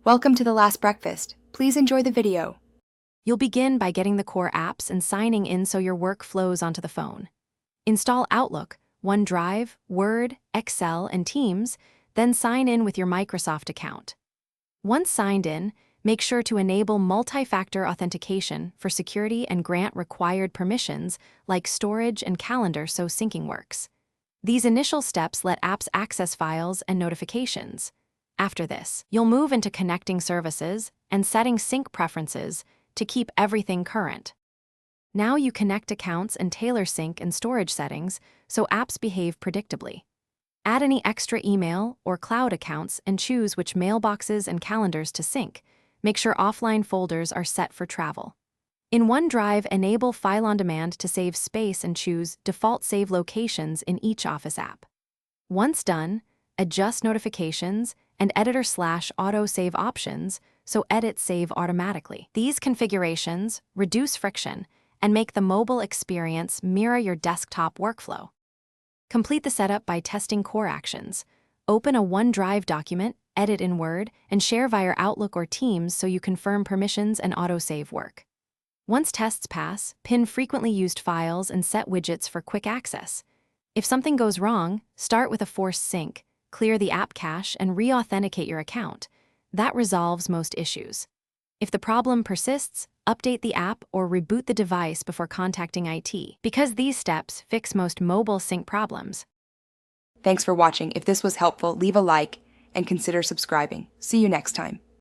Welcome to the last breakfast. Please enjoy the video. You'll begin by getting the core apps and signing in so your work flows onto the phone. Install Outlook, OneDrive, Word, Excel, and Teams, then sign in with your Microsoft account. Once signed in, make sure to enable multi-factor authentication for security and grant required permissions like storage and calendar so syncing works. These initial steps let apps access files and notifications. After this, you'll move into connecting services and setting sync preferences to keep everything current. Now you connect accounts and tailor sync and storage settings so apps behave predictably. Add any extra email or cloud accounts and choose which mailboxes and calendars to sync. Make sure offline folders are set for travel. In OneDrive, enable File on Demand to save space and choose Default Save Locations in each Office app. Once done, adjust notifications and editor/auto save options so edits save automatically. These configurations reduce friction and make the mobile experience mirror your desktop workflow. Complete the setup by testing core actions. Open a OneDrive document, edit in Word, and share via Outlook or Teams so you confirm permissions and autosave work. Once tests pass, pin frequently used files and set widgets for quick access. If something goes wrong, start with a forced sync, clear the app cache, and re-authenticate your account. That resolves most issues. If the problem persists, update the app or reboot the device before contacting IT, because these steps fix most mobile sync problems. Thanks for watching. If this was helpful, leave a like and consider subscribing. See you next time.